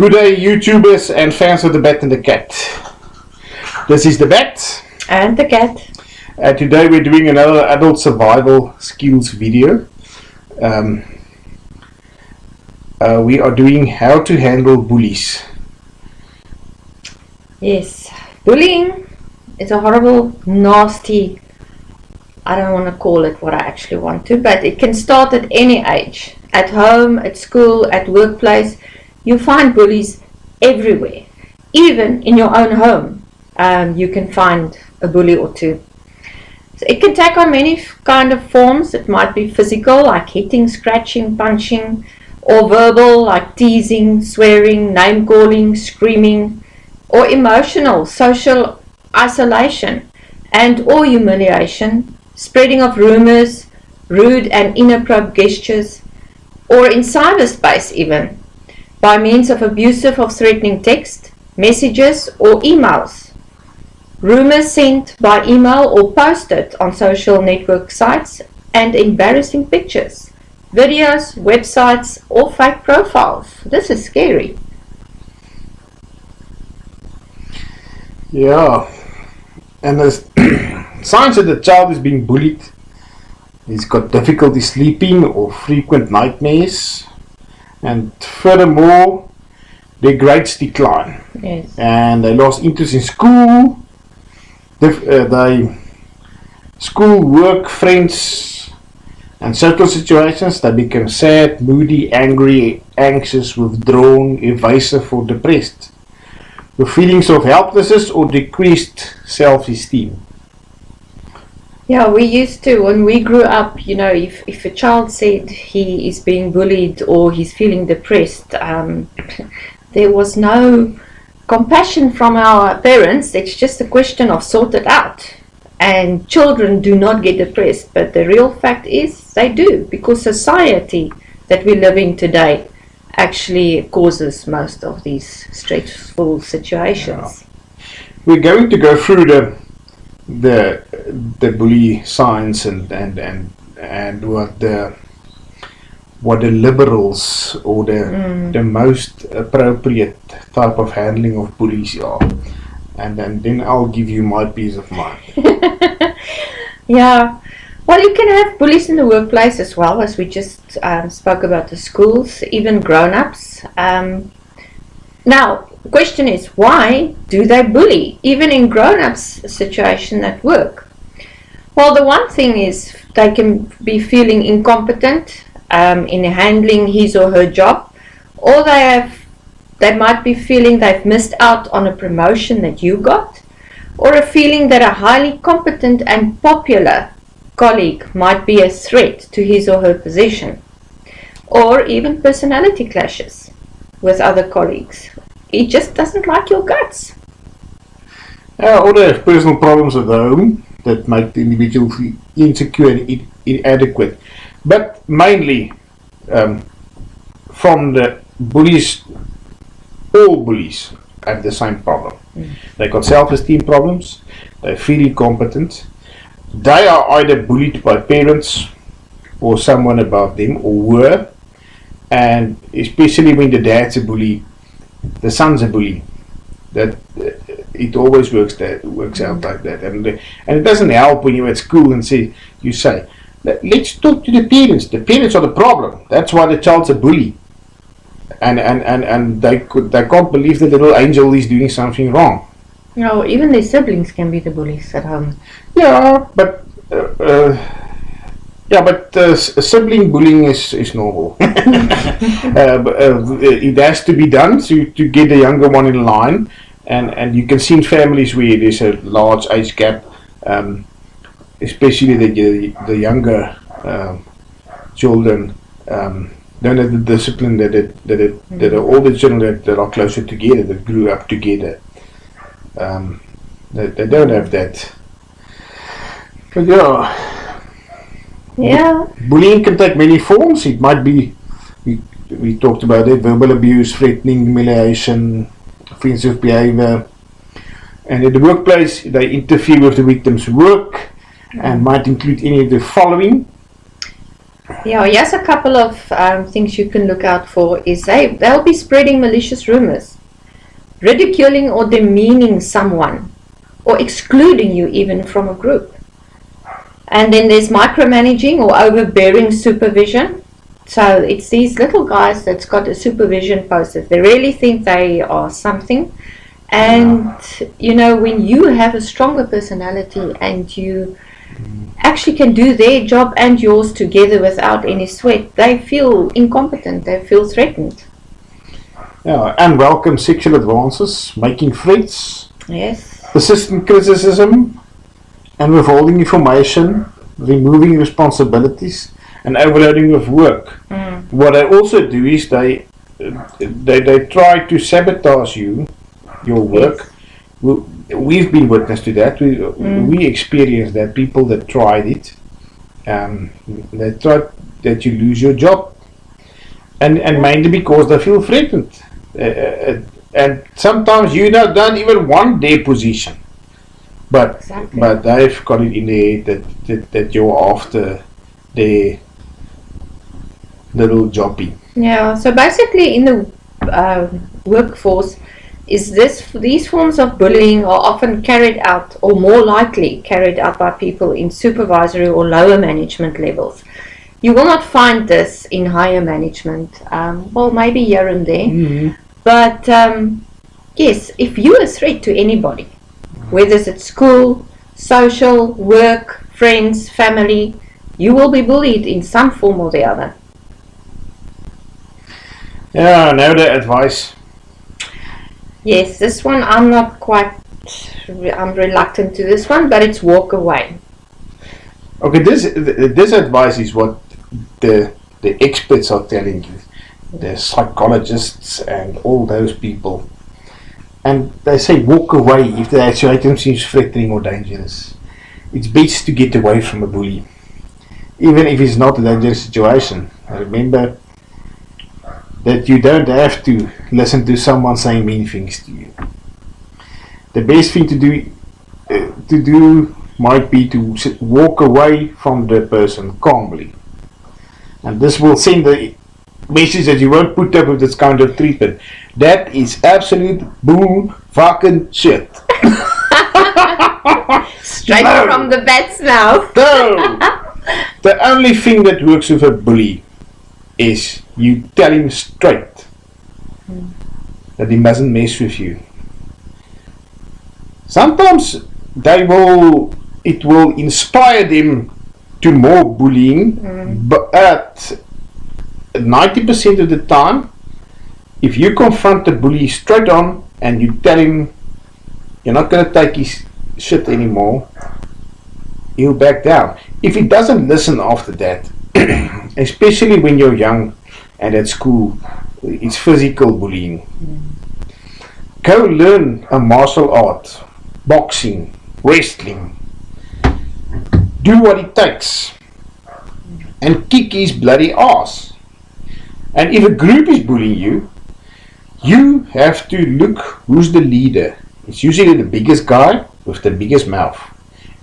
Good day, YouTubers and fans of the Bat and the Cat. This is the Bat and the Cat. And today we're doing another adult survival skills video. We are doing how to handle bullies. Yes, bullying is a horrible, nasty, I don't want to call it what I actually want to, but it can start at any age. At home, at school, at workplace. You find bullies everywhere. Even in your own home, you can find a bully or two. So it can take on many kind of forms. It might be physical, like hitting, scratching, punching, or verbal, like teasing, swearing, name-calling, screaming, or emotional, social isolation, and or humiliation, spreading of rumors, rude and inappropriate gestures, or in cyberspace even, by means of abusive or threatening text, messages, or emails. Rumors sent by email or posted on social network sites, and embarrassing pictures, videos, websites, or fake profiles. This is scary. Yeah, and there's signs that the child is being bullied. He's got difficulty sleeping or frequent nightmares. And furthermore, their grades decline. Yes. And they lost interest in school. School, work, friends, and social situations. They become sad, moody, angry, anxious, withdrawn, evasive, or depressed, with feelings of helplessness or decreased self-esteem. Yeah, we used to, when we grew up, you know, if a child said he is being bullied or he's feeling depressed, there was no compassion from our parents. It's just a question of sort it out. And children do not get depressed, but the real fact is they do, because society that we live in today actually causes most of these stressful situations. Yeah. We're going to go through the bully signs and what the liberals or the most appropriate type of handling of bullies are, and then I'll give you my peace of mind. Yeah, well, you can have bullies in the workplace as well, as we just spoke about the schools, even grown-ups. Now, the question is, why do they bully, even in grown-ups' situation at work? Well, the one thing is they can be feeling incompetent in handling his or her job, or they might be feeling they've missed out on a promotion that you got, or a feeling that a highly competent and popular colleague might be a threat to his or her position, or even personality clashes with other colleagues. He just doesn't like your guts. Or the personal problems at home that make the individual feel insecure and inadequate. But mainly from the bullies, all bullies have the same problem. They got self-esteem problems, they feel incompetent, they are either bullied by parents or someone above them, or were, and especially when the dad's a bully, the son's a bully. That it always works out like that, and it doesn't help when you're at school and you say, let's talk to the parents. The parents are the problem. That's why the child's a bully, and they can't believe the little angel is doing something wrong. No, even their siblings can be the bullies at home. Yeah, but sibling bullying is normal. It has to be done to get the younger one in line, and you can see in families where there's a large age gap, especially the younger children don't have the discipline that the older children that are closer together, that grew up together. They don't have that. But yeah, bullying can take many forms. It might be, we talked about it, verbal abuse, threatening, humiliation, offensive behavior. And in the workplace, they interfere with the victim's work and might include any of the following: Yeah, here's a couple of things you can look out for. Is they'll be spreading malicious rumors, ridiculing or demeaning someone, or excluding you even from a group. And then there's micromanaging or overbearing supervision. So it's these little guys that's got a supervision poster. They really think they are something. And you know, when you have a stronger personality and you actually can do their job and yours together without any sweat, they feel incompetent, they feel threatened. Yeah, unwelcome sexual advances, making threats, Yes. persistent criticism, and withholding information, removing responsibilities, and overloading with work. What they also do is they try to sabotage your work. We've been witness to that. We experienced that people that tried it, they tried that you lose your job, and mainly because they feel threatened, and sometimes you don't even want their position, but Exactly. but they've got it in their head that you're after their little jobbie. Yeah, so basically in the workforce, these forms of bullying are often carried out, or more likely carried out, by people in supervisory or lower management levels. You will not find this in higher management, well, maybe here and there. But yes, if you're a threat to anybody, whether it's at school, social, work, friends, family, you will be bullied in some form or the other. Yeah, now the advice. Yes, this one I'm reluctant to this one, but it's walk away. Okay, this advice is what the experts are telling you, the psychologists and all those people, and they say walk away if the situation seems threatening or dangerous. It's best to get away from a bully, even if it's not a dangerous situation. Remember that you don't have to listen to someone saying mean things to you. The best thing to do might be to walk away from the person calmly, and this will send the message that you won't put up with this kind of treatment. That is absolute bull fucking shit. Straight No. from the bat's mouth. No, the only thing that works with a bully is you tell him straight that he mustn't mess with you. Sometimes it will inspire them to more bullying, but at 90% of the time, if you confront the bully straight on and you tell him you're not going to take his shit anymore, he'll back down. If he doesn't listen after that, especially when you're young and at school, it's physical bullying. Go learn a martial art, boxing, wrestling. Do what it takes and kick his bloody ass. And if a group is bullying you, you have to look who's the leader. It's usually the biggest guy with the biggest mouth.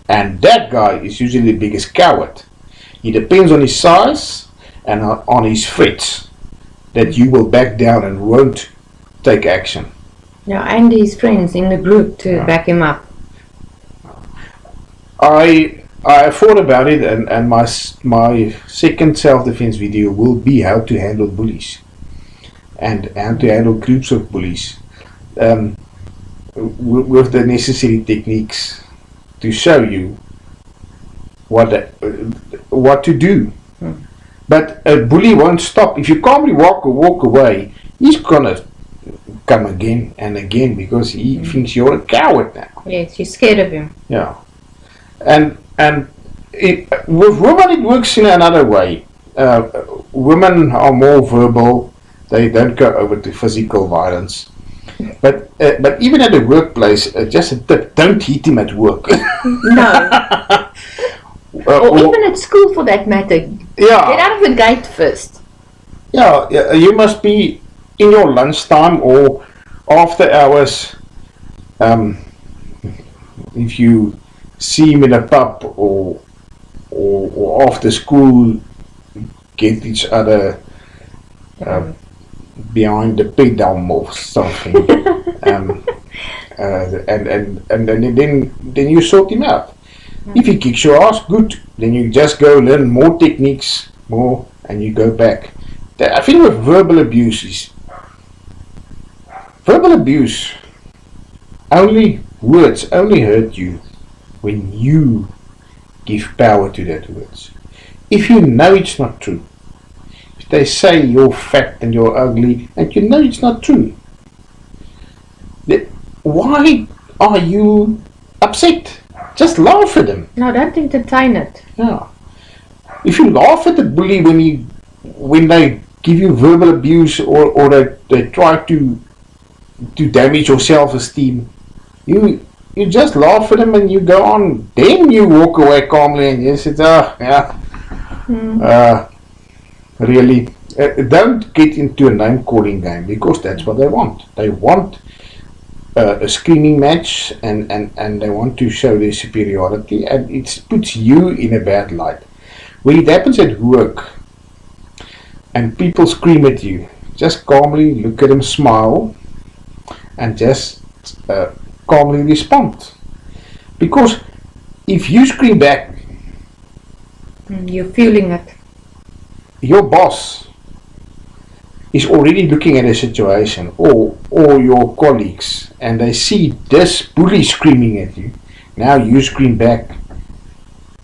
And that guy is usually the biggest coward. It depends on his size and on his threats that you will back down and won't take action. Yeah, and his friends in the group to back him up. I thought about it, and my second self-defense video will be how to handle bullies and how to handle groups of bullies with the necessary techniques to show you what to do. But a bully won't stop. If you calmly walk away, he's gonna come again and again because he thinks you're a coward now. Yes, you're scared of him. Yeah, and with women it works in another way. Women are more verbal; they don't go over to physical violence. But even at the workplace, just a tip: don't hit him at work. No. Or even at school for that matter. Yeah. Get out of the gate first. Yeah, you must be in your lunchtime or after hours. If you see him in a pub or after school, get each other behind the pedal or something. And then you sort him out. If he kicks your ass, good. Then you just go learn more techniques, and you go back. I think with verbal abuse, words only hurt you when you give power to that words. If you know it's not true, if they say you're fat and you're ugly and you know it's not true, then why are you upset? Just laugh at them. No, don't entertain it. Yeah. If you laugh at the bully when they give you verbal abuse or they try to damage your self-esteem, you just laugh at them and you go on. Then you walk away calmly and you say, really, don't get into a name-calling game, because that's what they want. They want a screaming match, and they want to show their superiority, and it puts you in a bad light. When it happens at work and people scream at you, just calmly look at them, smile, and just calmly respond. Because if you scream back, you're feeling it. Your boss is already looking at a situation, or your colleagues, and they see this bully screaming at you. Now you scream back.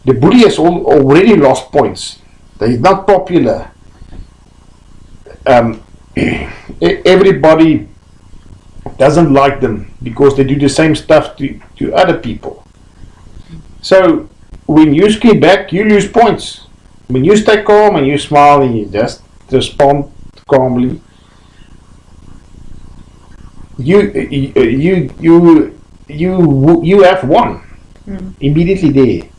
The bully has already lost points. They're not popular. Everybody doesn't like them because they do the same stuff to other people. So when you scream back, you lose points. When you stay calm and you smile and you just respond calmly, you have won immediately there,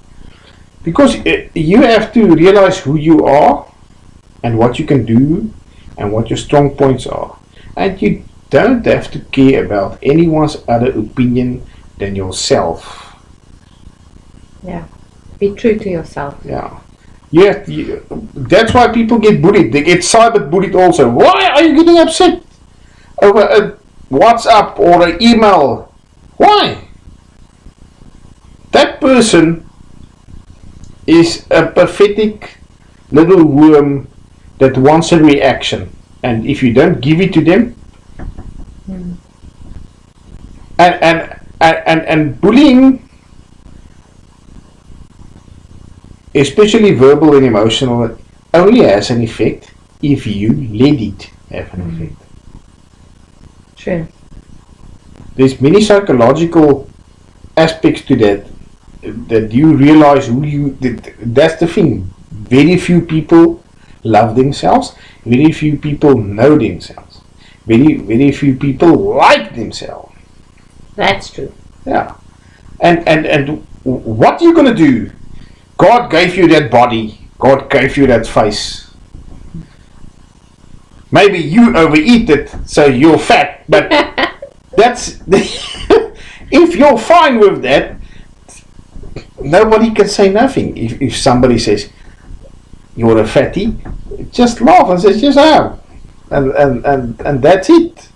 because you have to realize who you are and what you can do and what your strong points are, and you don't have to care about anyone's other opinion than yourself. Yeah, be true to yourself. Yeah. That's why people get bullied. They get cyber bullied also. Why are you getting upset over a WhatsApp or an email? Why? That person is a pathetic little worm that wants a reaction, and if you don't give it to them, and bullying, especially verbal and emotional, only has an effect if you let it have an effect. True. There's many psychological aspects to that you realize that's the thing. Very few people love themselves. Very few people know themselves. Very few people like themselves. That's true. Yeah. And what are you going to do? God gave you that body. God gave you that face. Maybe you overeat it, so you're fat, but that's if you're fine with that, nobody can say nothing. If somebody says you're a fatty, just laugh and say, yes I am, and that's it.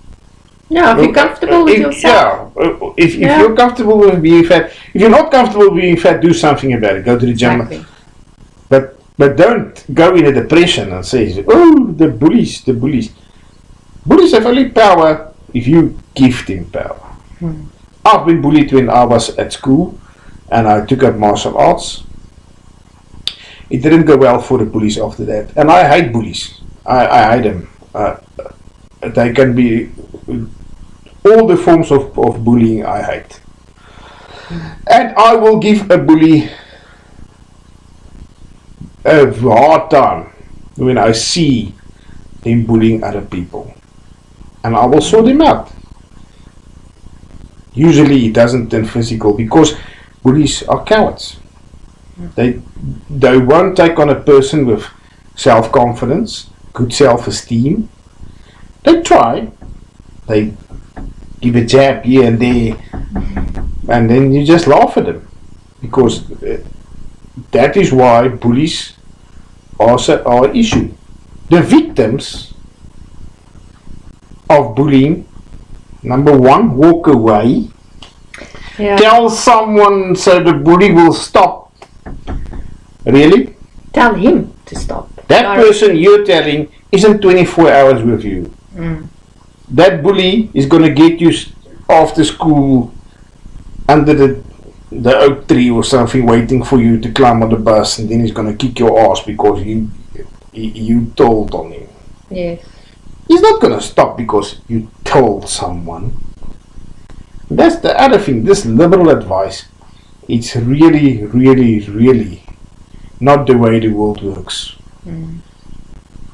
Yeah, if you're comfortable with yourself. Yeah, if you're comfortable with being fat, if you're not comfortable with being fat, do something about it. Go to the gym. Exactly. But don't go in a depression and say, oh, the bullies. Bullies have only power if you give them power. I've been bullied when I was at school and I took up martial arts. It didn't go well for the bullies after that. And I hate bullies. I hate them. They can be all the forms of bullying I hate. And I will give a bully a hard time when I see them bullying other people, and I will sort them out. Usually it doesn't turn physical because bullies are cowards. They won't take on a person with self-confidence, good self-esteem. They try. They give a jab here and there, and then you just laugh at them, because that is why bullies are an issue. The victims of bullying, number one, walk away. Yeah. Tell someone so the bully will stop. Really? Tell him to stop. That Sorry. person you're telling isn't 24 hours with you. That bully is going to get you after school under the oak tree or something, waiting for you to climb on the bus, and then he's going to kick your ass because you told on him. Yes. He's not going to stop because you told someone. That's the other thing. This liberal advice, it's really, really, really not the way the world works.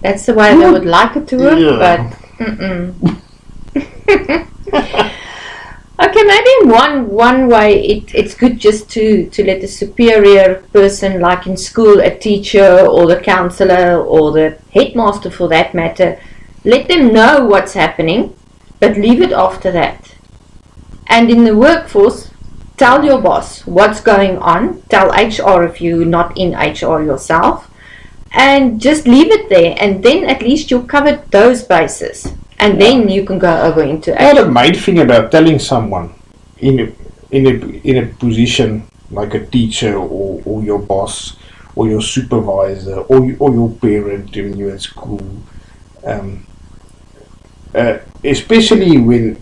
That's the way they would like it to work, Yeah. but okay, maybe in one way it's good just to let the superior person, like in school, a teacher or the counselor or the headmaster for that matter, let them know what's happening, but leave it after that. And in the workforce, tell your boss what's going on, tell HR if you're not in HR yourself, and just leave it there, and then at least you've covered those bases, and then you can go over into Not action. the main thing about telling someone in a position like a teacher or your boss or your supervisor or your parent when you're at school, especially when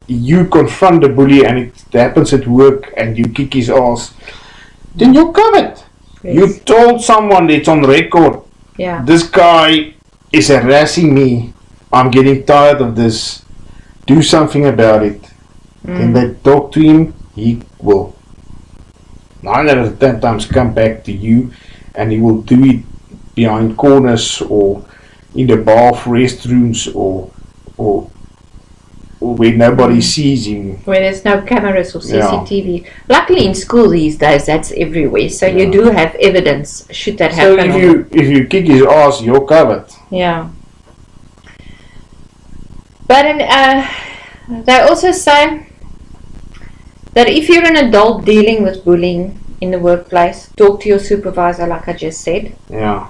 you confront the bully and it happens at work and you kick his ass, then you're covered. Yes. You told someone, it's on record. Yeah. This guy is harassing me. I'm getting tired of this. Do something about it. Then they talk to him. He will 9 out of 10 times come back to you, and he will do it behind corners or in the bath restrooms or where nobody sees him. Where there's no cameras or Yeah. CCTV. Luckily in school these days that's everywhere, so you do have evidence should that So happen. if you kick his ass, you're covered. Yeah. But they also say that if you're an adult dealing with bullying in the workplace, talk to your supervisor, like I just said. Yeah.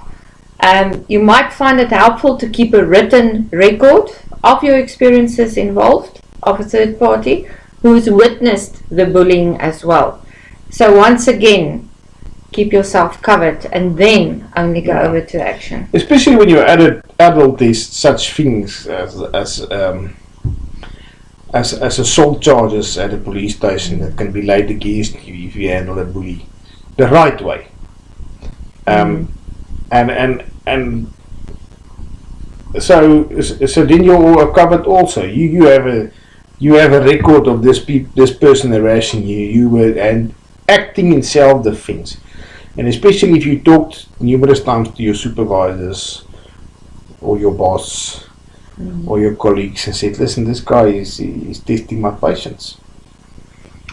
You might find it helpful to keep a written record of your experiences involved of a third party who's witnessed the bullying as well. So once again, keep yourself covered and then only go over to action. Especially when you're adult, there's such things as assault charges at a police station that can be laid against you if you handle a bully the right way. And so then you're covered also. You have a record of this person harassing you. You were and acting in self-defense, and especially if you talked numerous times to your supervisors or your boss or your colleagues and said, "Listen, this guy is testing my patience."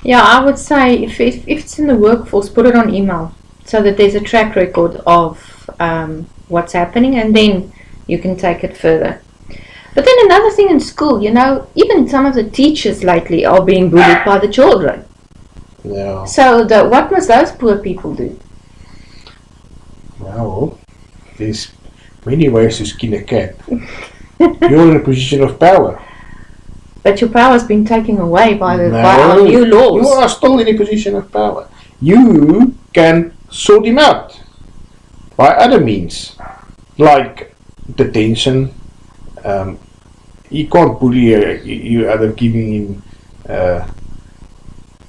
Yeah, I would say if it's in the workforce, put it on email so that there's a track record of what's happening, and then you can take it further. But then another thing in school, even some of the teachers lately are being bullied by the children. Yeah. So what must those poor people do? Well, there's many ways to skin a cat. You're in a position of power. But your power's been taken away by No, our new laws. You are still in a position of power. You can sort him out by other means, like detention. You can't bully you out of giving him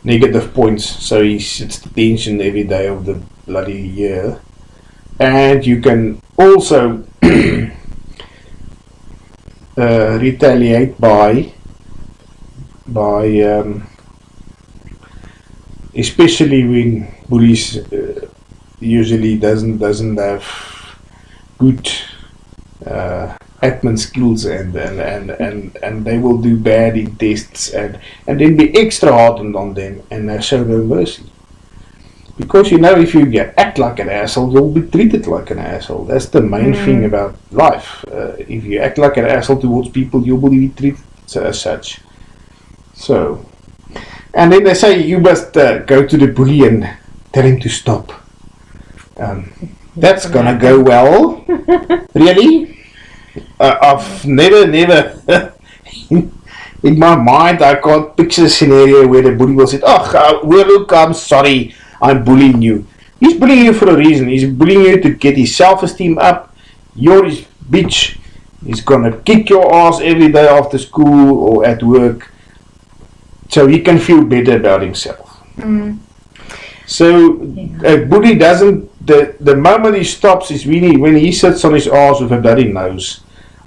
negative points, so he sits detention every day of the bloody year. And you can also retaliate by especially when bullies usually doesn't have good admin skills and they will do bad in tests and then be extra hardened on them and show no mercy. Because if you act like an asshole, you'll be treated like an asshole. That's the main thing about life. If you act like an asshole towards people, you will be treated as such. So, and then they say you must go to the bully and tell him to stop. That's gonna go well. Really? I've never in my mind I can't picture a scenario where the bully will say, "Oh, well, look, I'm sorry, I'm bullying you." He's bullying you for a reason. He's bullying you to get his self-esteem up. You're his bitch. He's gonna kick your ass every day after school or at work, so he can feel better about himself. So a bully doesn't. The moment he stops is really when he sits on his ass with a bloody nose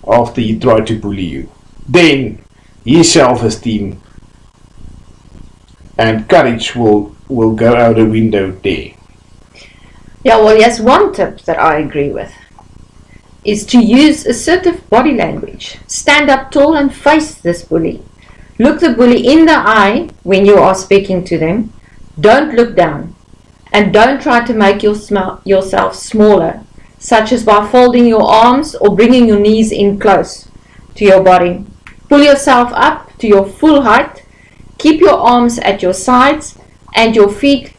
after he tried to bully you. Then his self-esteem and courage will go out the window there. Yeah, well, yes, one tip that I agree with is to use assertive body language. Stand up tall and face this bully. Look the bully in the eye when you are speaking to them. Don't look down. And don't try to make yourself smaller, such as by folding your arms or bringing your knees in close to your body. Pull yourself up to your full height. Keep your arms at your sides and your feet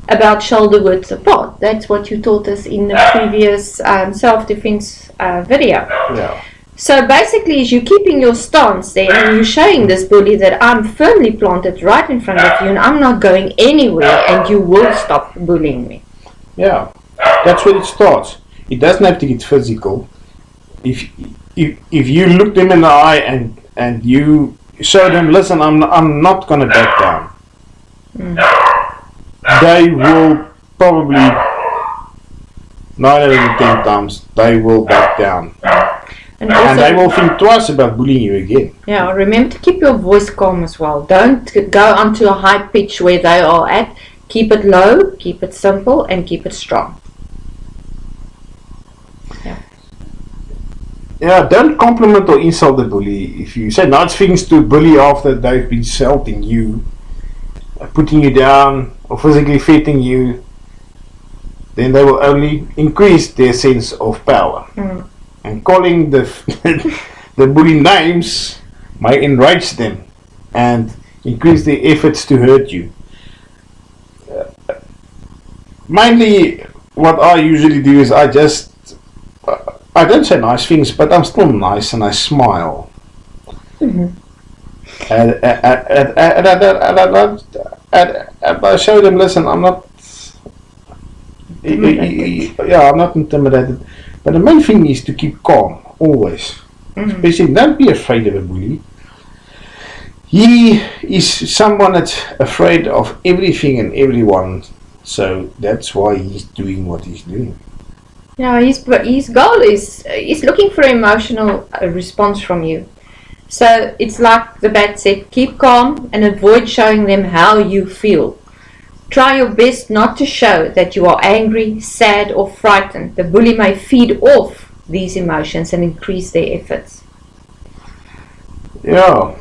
about shoulder width apart. That's what you taught us in the previous self-defense video. Yeah. So basically, you're keeping your stance there and you're showing this bully that I'm firmly planted right in front of you and I'm not going anywhere and you will stop bullying me. Yeah, that's where it starts. It doesn't have to get physical. If you look them in the eye and you show them, listen, I'm not gonna back down. They will probably 9 out of 10 times they will back down. And they will think twice about bullying you again. Yeah, remember to keep your voice calm as well. Don't go onto a high pitch where they are at. Keep it low, keep it simple, and keep it strong. Yeah, don't compliment or insult the bully. If you say nice things to a bully after they've been insulting you, putting you down, or physically threatening you, then they will only increase their sense of power. And calling the bully names might enrage them and increase their efforts to hurt you. Mainly, what I usually do is I don't say nice things, but I'm still nice and I smile. And I show them, listen, I'm not. I'm not intimidated. But the main thing is to keep calm, always. Especially, don't be afraid of a bully. He is someone that's afraid of everything and everyone, so that's why he's doing what he's doing. Yeah, his goal is he's looking for emotional response from you. So it's like the bat said, keep calm and avoid showing them how you feel. Try your best not to show that you are angry, sad or frightened. The bully may feed off these emotions and increase their efforts. Yeah.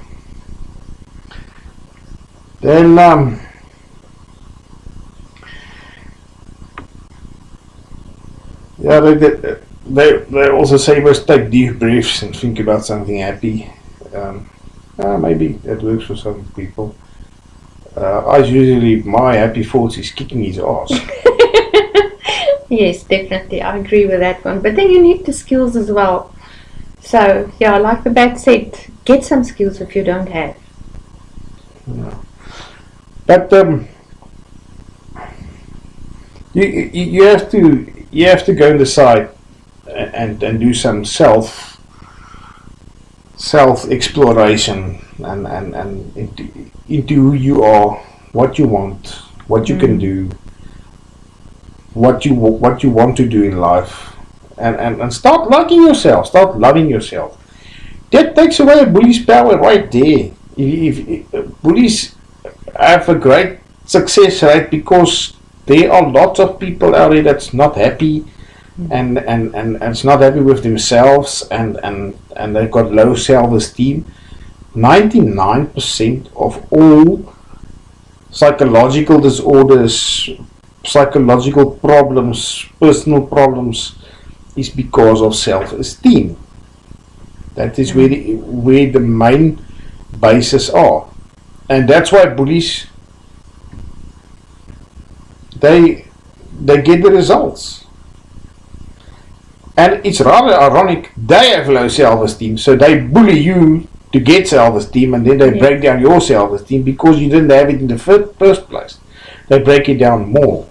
Then they also say must take deep breaths and think about something happy. Maybe that works for some people. My happy thoughts is kicking his ass. Yes, definitely. I agree with that one. But then you need the skills as well. So, yeah, like the bat said, get some skills if you don't have. Yeah. But you have to go inside and do some self exploration and into who you are, what you want, what you can do, what you want to do in life, and start liking yourself, start loving yourself. That takes away a bully's power right there. If bullies have a great success rate because there are lots of people out there that's not happy and it's not happy with themselves and they've got low self-esteem. 99% of all psychological disorders, psychological problems, personal problems is because of self-esteem. That is where the main bases are, and that's why bullies they get the results. And it's rather ironic, they have low self-esteem, so they bully you to get self-esteem, and then they break down your self-esteem because you didn't have it in the first place. They break it down more.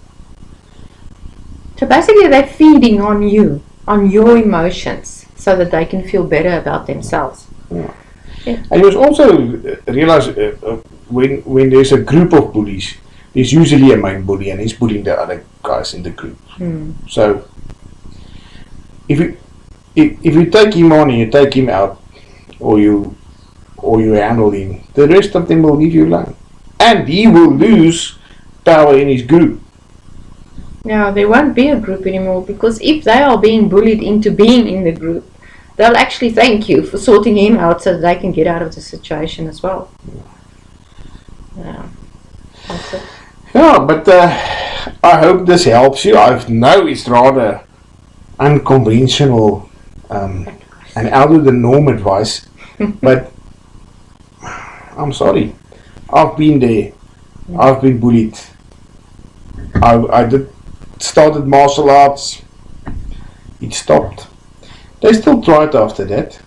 So basically they're feeding on you, on your emotions, so that they can feel better about themselves. Yeah. And you must also realize when there's a group of bullies, there's usually a main bully and he's bullying the other guys in the group. So if you take him on and you take him out, or you handle him, the rest of them will leave you alone, and he will lose power in his group. Now there won't be a group anymore, because if they are being bullied into being in the group, they'll actually thank you for sorting him out so that they can get out of the situation as well. Yeah, that's it. Yeah, but I hope this helps you. I know it's rather unconventional and out of the norm advice, but I'm sorry. I've been there. I've been bullied. I started martial arts. It stopped. They still tried after that,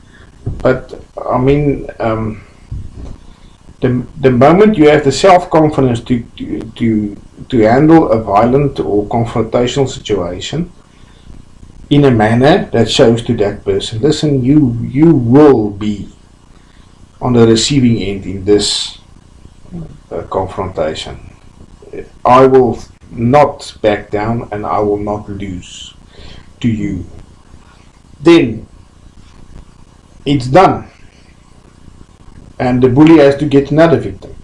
but I mean, the moment you have the self-confidence to handle a violent or confrontational situation in a manner that shows to that person, listen, you will be on the receiving end in this confrontation. I will not back down and I will not lose to you. Then it's done, and the bully has to get another victim,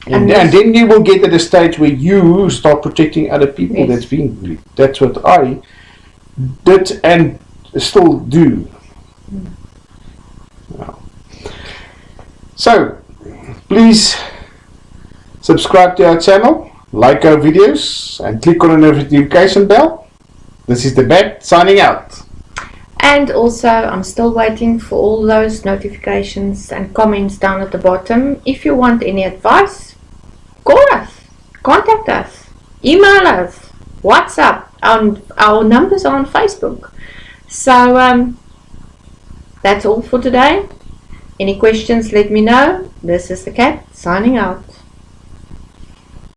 and then you will get at a stage where you start protecting other people that's being bullied. That's what I did and still do. So please subscribe to our channel, like our videos, and click on the notification bell. This is the Bat signing out. And also, I'm still waiting for all those notifications and comments down at the bottom. If you want any advice, call us, contact us, email us, WhatsApp. Our numbers are on Facebook. So that's all for today. Any questions, let me know. This is the Cat signing out.